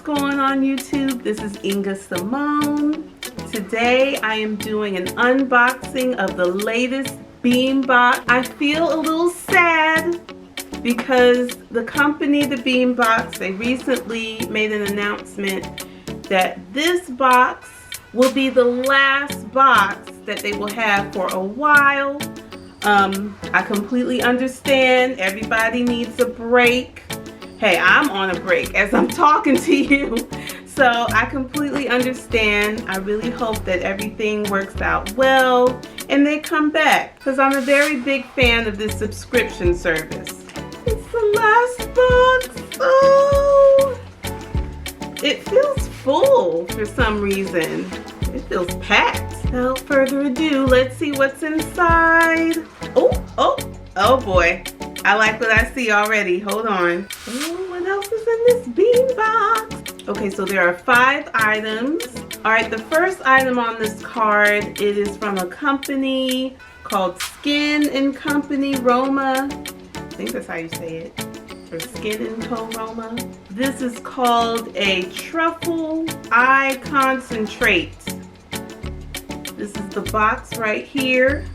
going on YouTube? This is Inga Simone. Today I am doing an unboxing of the latest Beem Box. I feel a little sad because the company, the Beem Box, they recently made an announcement that this box will be the last box that they will have for a while. I completely understand. Everybody needs a break. Hey, I'm on a break as I'm talking to you. So I completely understand. I really hope that everything works out well and they come back, because I'm a very big fan of this subscription service. It's the last box. Oh, it feels full for some reason. It feels packed. Without further ado, let's see what's inside. Oh boy. I like what I see already. Hold on. Oh, what else is in this Beem Box? Okay, so there are 5 items. All right, the first item on this card, it is from a company called Skin&Co Roma. I think that's how you say it. Or Skin&Co Roma. This is called a Truffle Eye Concentrate. This is the box right here.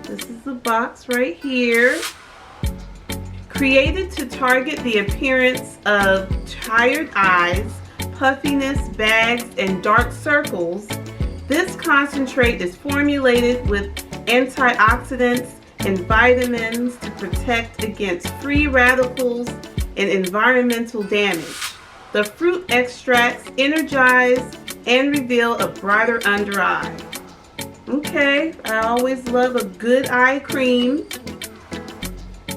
This is the box right here. Created to target the appearance of tired eyes, puffiness, bags, and dark circles, this concentrate is formulated with antioxidants and vitamins to protect against free radicals and environmental damage. The fruit extracts energize and reveal a brighter under eye. Okay, I always love a good eye cream.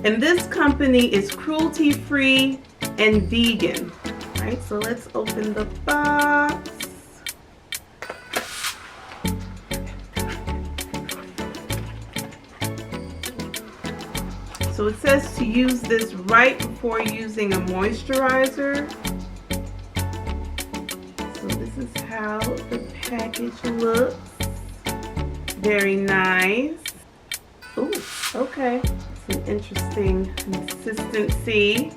And this company is cruelty-free and vegan. All right, so let's open the box. So it says to use this right before using a moisturizer. So this is how the package looks. Very nice. Ooh, okay. It's an interesting consistency.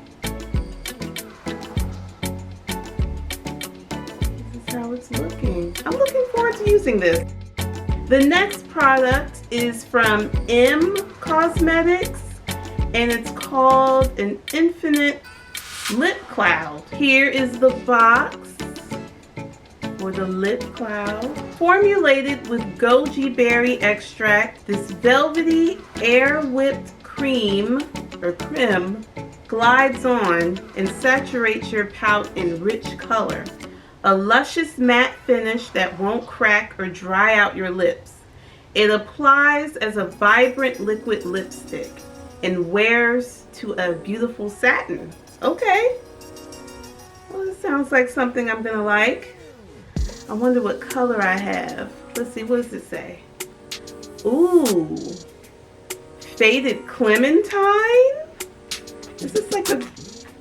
This is how it's looking. I'm looking forward to using this. The next product is from Cosmetics, and it's called an Infinite Lip Cloud. Here is the box for the lip cloud. Formulated with goji berry extract, this velvety air whipped cream glides on and saturates your pout in rich color. A luscious matte finish that won't crack or dry out your lips. It applies as a vibrant liquid lipstick and wears to a beautiful satin. Okay. Well, this sounds like something I'm gonna like. I wonder what color I have. Let's see, what does it say? Ooh, faded Clementine? Is this like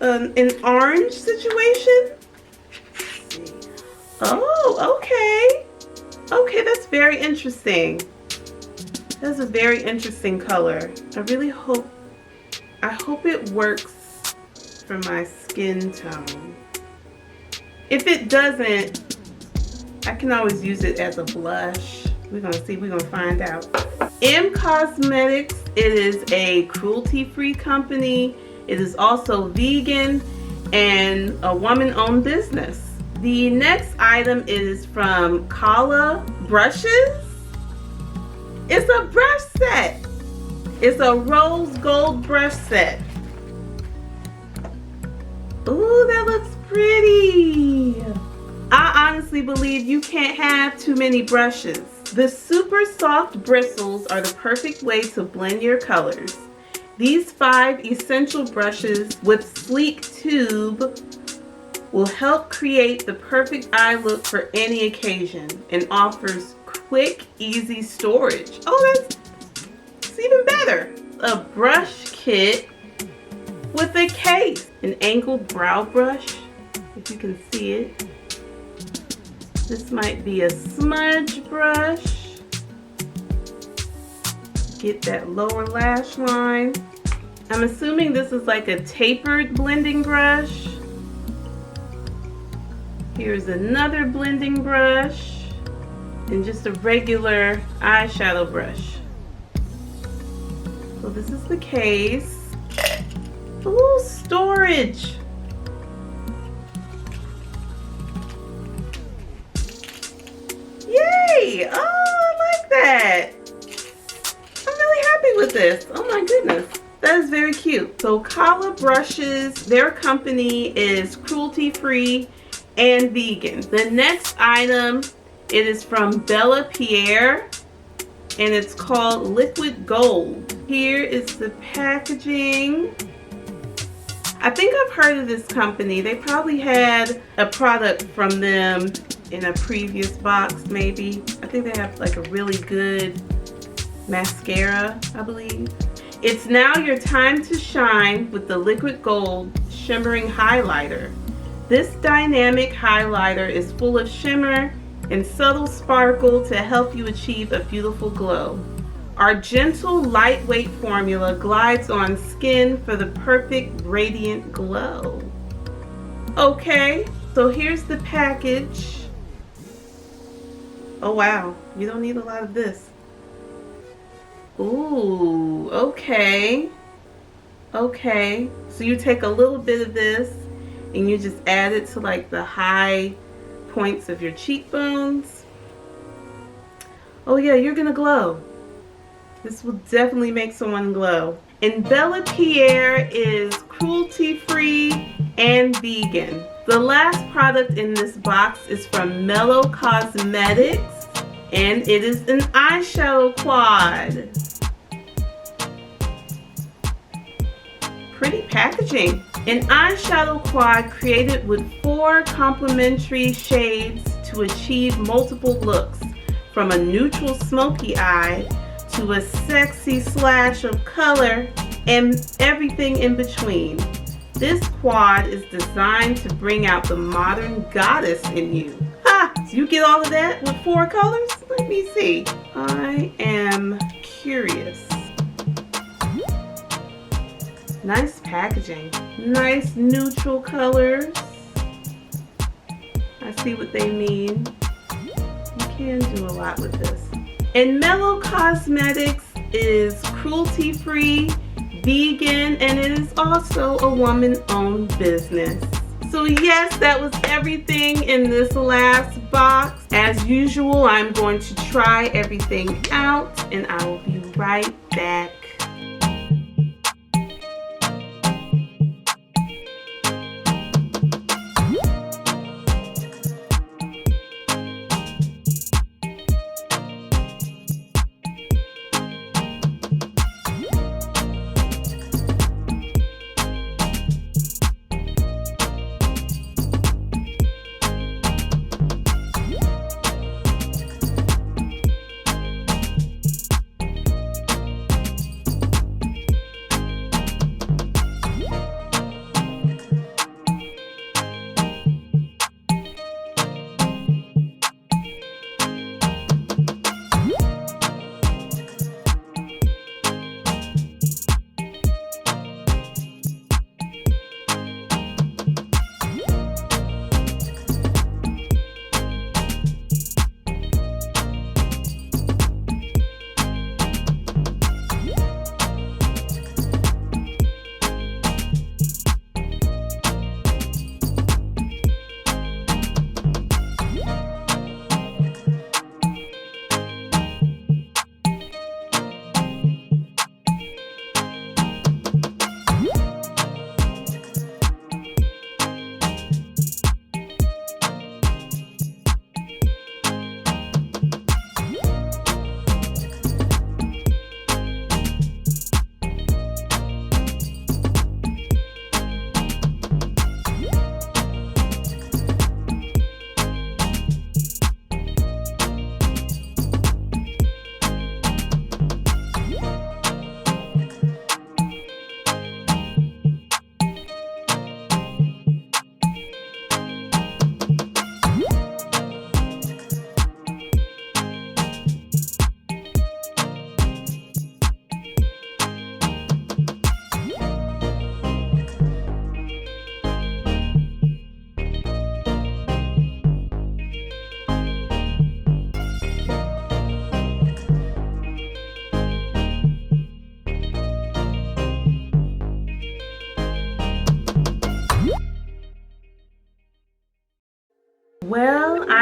an orange situation? Let's see. Oh, okay. Okay, that's very interesting. That's a very interesting color. I hope it works for my skin tone. If it doesn't, I can always use it as a blush. We're gonna see, we're gonna find out. Cosmetics, it is a cruelty-free company. It is also vegan and a woman-owned business. The next item is from Cala brushes. It's a brush set. It's a rose gold brush set. Ooh, that looks pretty. I honestly believe you can't have too many brushes. The super soft bristles are the perfect way to blend your colors. These 5 essential brushes with sleek tube will help create the perfect eye look for any occasion and offers quick, easy storage. Oh, that's even better. A brush kit with a case. An angled brow brush, if you can see it. This might be a smudge brush. Get that lower lash line. I'm assuming this is like a tapered blending brush. Here's another blending brush and just a regular eyeshadow brush. So this is the case. Ooh, storage. Yay! Oh, I like that. I'm really happy with this. Oh my goodness. That is very cute. So Cala brushes, their company is cruelty-free and vegan. The next item, it is from Pierre, and it's called Liquid Gold. Here is the packaging. I think I've heard of this company. They probably had a product from them in a previous box, maybe. I think they have like a really good mascara, I believe. It's now your time to shine with the Liquid Gold Shimmering Highlighter. This dynamic highlighter is full of shimmer and subtle sparkle to help you achieve a beautiful glow. Our gentle, lightweight formula glides on skin for the perfect radiant glow. Okay, so here's the package. Oh wow, you don't need a lot of this. Ooh, okay. Okay, so you take a little bit of this and you just add it to like the high points of your cheekbones. Oh yeah, you're gonna glow. This will definitely make someone glow. And Pierre is cruelty-free and vegan. The last product in this box is from Mellow Cosmetics, and it is an eyeshadow quad. Pretty packaging. An eyeshadow quad created with 4 complementary shades to achieve multiple looks, from a neutral smoky eye to a sexy slash of color and everything in between. This quad is designed to bring out the modern goddess in you. Ha! So you get all of that with 4 colors? Let me see. I am curious. Nice packaging. Nice neutral colors. I see what they mean. You can do a lot with this. And Mellow Cosmetics is cruelty-free, vegan, and it is also a woman-owned business. So yes, that was everything in this last box. As usual, I'm going to try everything out, and I will be right back.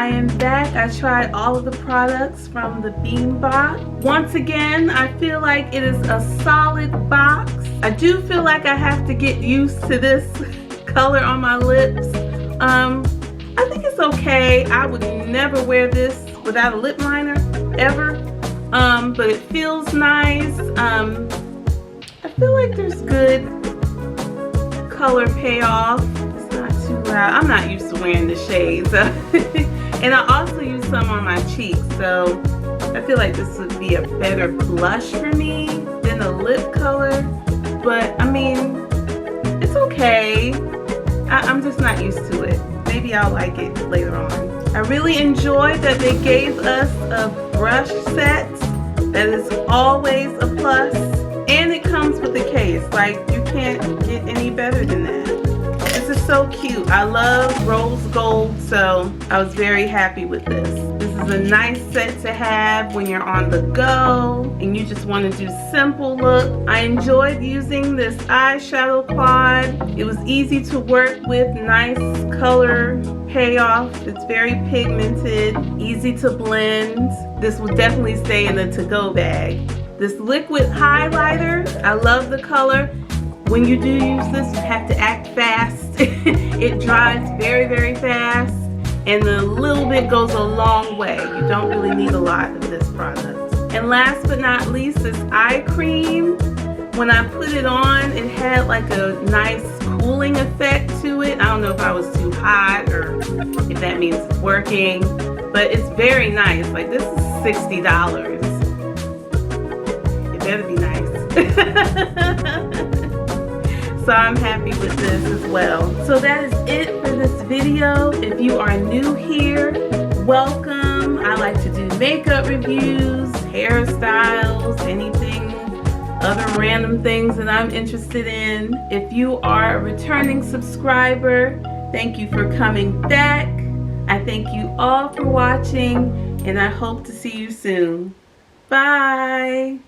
I am back. I tried all of the products from the Beem Box. Once again, I feel like it is a solid box. I do feel like I have to get used to this color on my lips. I think it's okay. I would never wear this without a lip liner, ever. But it feels nice. I feel like there's good color payoff. It's not too loud. I'm not used to wearing the shades. And I also use some on my cheeks, so I feel like this would be a better blush for me than a lip color. But I mean, it's okay. I'm just not used to it. Maybe I'll like it later on. I really enjoyed that they gave us a brush set. That is always a plus. And it comes with a case. Like, you can't get any better than that. This is so cute. I love rose gold, so I was very happy with this. This is a nice set to have when you're on the go and you just want to do simple look. I enjoyed using this eyeshadow quad. It was easy to work with, nice color payoff. It's very pigmented, easy to blend. This will definitely stay in the to-go bag. This liquid highlighter, I love the color. When you do use this, you have to act fast. It dries very, very fast, and a little bit goes a long way. You don't really need a lot of this product. And last but not least, this eye cream. When I put it on, it had like a nice cooling effect to it. I don't know if I was too hot or if that means it's working, but it's very nice. Like, this is $60. It better be nice. So I'm happy with this as well. So that is it for this video. If you are new here, welcome. I like to do makeup reviews, hairstyles, anything, other random things that I'm interested in. If you are a returning subscriber, thank you for coming back. I thank you all for watching, and I hope to see you soon. Bye.